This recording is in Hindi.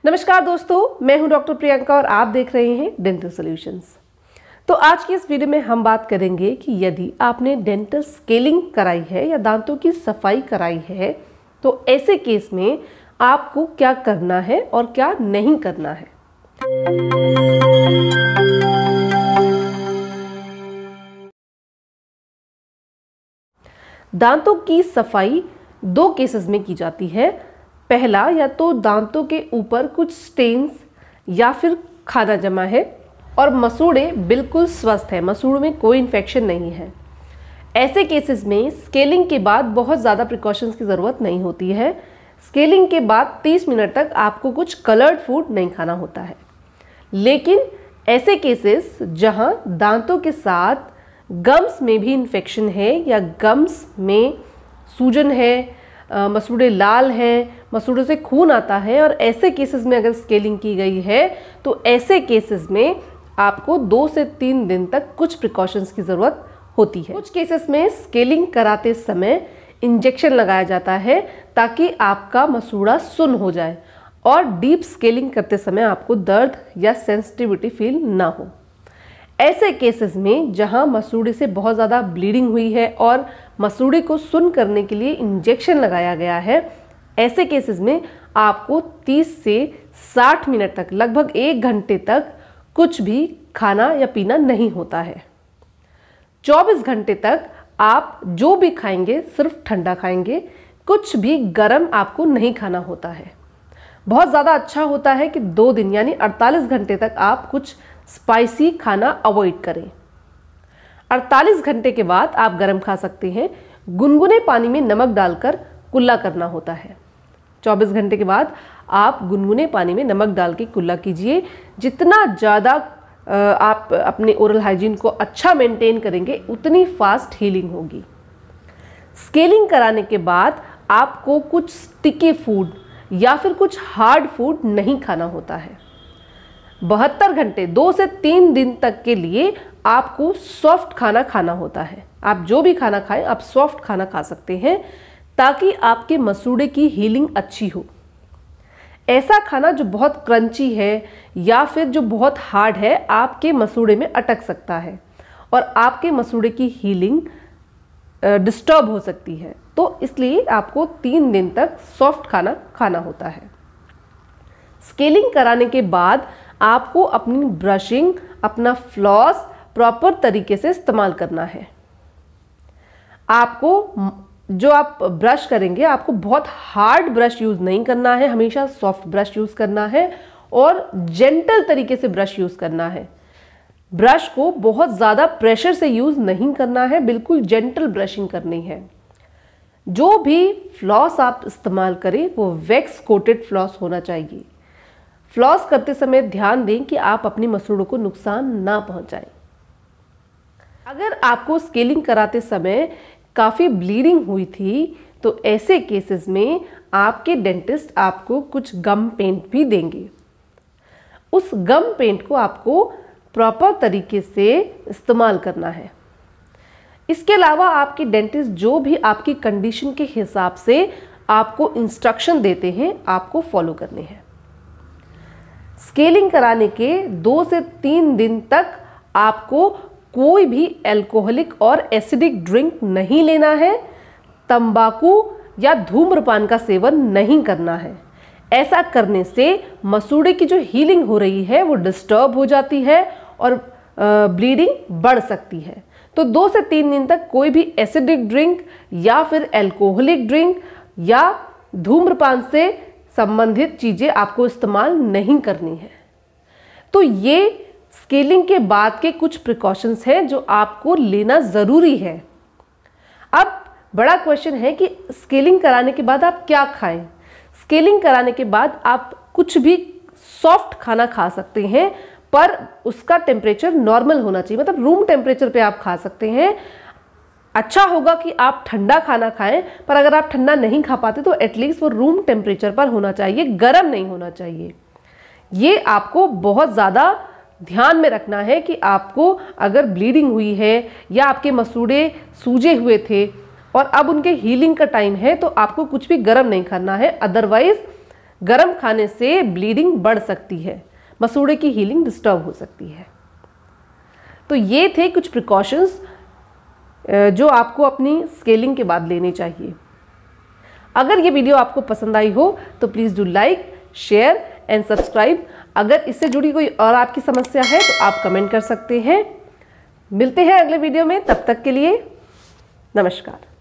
नमस्कार दोस्तों, मैं हूं डॉक्टर प्रियंका और आप देख रहे हैं डेंटल सॉल्यूशंस। तो आज की इस वीडियो में हम बात करेंगे कि यदि आपने डेंटल स्केलिंग कराई है या दांतों की सफाई कराई है तो ऐसे केस में आपको क्या करना है और क्या नहीं करना है। दांतों की सफाई दो केसेस में की जाती है। पहला, या तो दांतों के ऊपर कुछ स्टेन्स या फिर खाना जमा है और मसूड़े बिल्कुल स्वस्थ है, मसूड़ों में कोई इन्फेक्शन नहीं है। ऐसे केसेस में स्केलिंग के बाद बहुत ज़्यादा प्रिकॉशंस की ज़रूरत नहीं होती है। स्केलिंग के बाद 30 मिनट तक आपको कुछ कलर्ड फूड नहीं खाना होता है। लेकिन ऐसे केसेस जहां दांतों के साथ गम्स में भी इन्फेक्शन है या गम्स में सूजन है, मसूड़े लाल हैं, मसूड़ों से खून आता है, और ऐसे केसेस में अगर स्केलिंग की गई है तो ऐसे केसेस में आपको 2 से 3 दिन तक कुछ प्रिकॉशंस की ज़रूरत होती है। कुछ केसेस में स्केलिंग कराते समय इंजेक्शन लगाया जाता है ताकि आपका मसूड़ा सुन्न हो जाए और डीप स्केलिंग करते समय आपको दर्द या सेंसिटिविटी फील ना हो। ऐसे केसेस में जहां मसूड़े से बहुत ज़्यादा ब्लीडिंग हुई है और मसूड़े को सुन्न करने के लिए इंजेक्शन लगाया गया है, ऐसे केसेस में आपको 30 से 60 मिनट तक, लगभग 1 घंटे तक कुछ भी खाना या पीना नहीं होता है। 24 घंटे तक आप जो भी खाएंगे सिर्फ ठंडा खाएंगे, कुछ भी गर्म आपको नहीं खाना होता है। बहुत ज़्यादा अच्छा होता है कि 2 दिन यानी 48 घंटे तक आप कुछ स्पाइसी खाना अवॉइड करें। 48 घंटे के बाद आप गर्म खा सकते हैं। गुनगुने पानी में नमक डालकर कुल्ला करना होता है। 24 घंटे के बाद आप गुनगुने पानी में नमक डाल के कुल्ला कीजिए। जितना ज़्यादा आप अपने ओरल हाइजीन को अच्छा मेंटेन करेंगे उतनी फास्ट हीलिंग होगी। स्केलिंग कराने के बाद आपको कुछ स्टिकी फूड या फिर कुछ हार्ड फूड नहीं खाना होता है। 72 घंटे 2 से 3 दिन तक के लिए आपको सॉफ्ट खाना खाना होता है। आप जो भी खाना खाएं आप सॉफ्ट खाना खा सकते हैं ताकि आपके मसूड़े की हीलिंग अच्छी हो। ऐसा खाना जो बहुत क्रंची है या फिर जो बहुत हार्ड है आपके मसूड़े में अटक सकता है और आपके मसूड़े की हीलिंग डिस्टर्ब हो सकती है। तो इसलिए आपको 3 दिन तक सॉफ्ट खाना खाना होता है। स्केलिंग कराने के बाद आपको अपनी ब्रशिंग, अपना फ्लॉस प्रॉपर तरीके से इस्तेमाल करना है। आपको जो आप ब्रश करेंगे आपको बहुत हार्ड ब्रश यूज़ नहीं करना है, हमेशा सॉफ्ट ब्रश यूज़ करना है और जेंटल तरीके से ब्रश यूज़ करना है। ब्रश को बहुत ज़्यादा प्रेशर से यूज़ नहीं करना है, बिल्कुल जेंटल ब्रशिंग करनी है। जो भी फ्लॉस आप इस्तेमाल करें वो वैक्स कोटेड फ्लॉस होना चाहिए। फ्लॉस करते समय ध्यान दें कि आप अपनी मसूड़ों को नुकसान ना पहुंचाएं। अगर आपको स्केलिंग कराते समय काफ़ी ब्लीडिंग हुई थी तो ऐसे केसेस में आपके डेंटिस्ट आपको कुछ गम पेंट भी देंगे। उस गम पेंट को आपको प्रॉपर तरीके से इस्तेमाल करना है। इसके अलावा आपके डेंटिस्ट जो भी आपकी कंडीशन के हिसाब से आपको इंस्ट्रक्शन देते हैं आपको फॉलो करने हैं। स्केलिंग कराने के 2 से 3 दिन तक आपको कोई भी अल्कोहलिक और एसिडिक ड्रिंक नहीं लेना है। तंबाकू या धूम्रपान का सेवन नहीं करना है। ऐसा करने से मसूड़े की जो हीलिंग हो रही है वो डिस्टर्ब हो जाती है और ब्लीडिंग बढ़ सकती है। तो 2 से 3 दिन तक कोई भी एसिडिक ड्रिंक या फिर अल्कोहलिक ड्रिंक या धूम्रपान से संबंधित चीज़ें आपको इस्तेमाल नहीं करनी है। तो ये स्केलिंग के बाद के कुछ प्रिकॉशंस हैं जो आपको लेना ज़रूरी है। अब बड़ा क्वेश्चन है कि स्केलिंग कराने के बाद आप क्या खाएं। स्केलिंग कराने के बाद आप कुछ भी सॉफ्ट खाना खा सकते हैं पर उसका टेम्परेचर नॉर्मल होना चाहिए, मतलब रूम टेम्परेचर पे आप खा सकते हैं। अच्छा होगा कि आप ठंडा खाना खाएं, पर अगर आप ठंडा नहीं खा पाते तो एटलीस्ट वो रूम टेम्परेचर पर होना चाहिए, गर्म नहीं होना चाहिए। ये आपको बहुत ज़्यादा ध्यान में रखना है कि आपको अगर ब्लीडिंग हुई है या आपके मसूड़े सूजे हुए थे और अब उनके हीलिंग का टाइम है तो आपको कुछ भी गर्म नहीं खाना है। अदरवाइज गर्म खाने से ब्लीडिंग बढ़ सकती है, मसूड़े की हीलिंग डिस्टर्ब हो सकती है। तो ये थे कुछ प्रिकॉशंस जो आपको अपनी स्केलिंग के बाद लेने चाहिए। अगर ये वीडियो आपको पसंद आई हो तो please do like, share and subscribe. अगर इससे जुड़ी कोई और आपकी समस्या है तो आप कमेंट कर सकते हैं। मिलते हैं अगले वीडियो में, तब तक के लिए नमस्कार।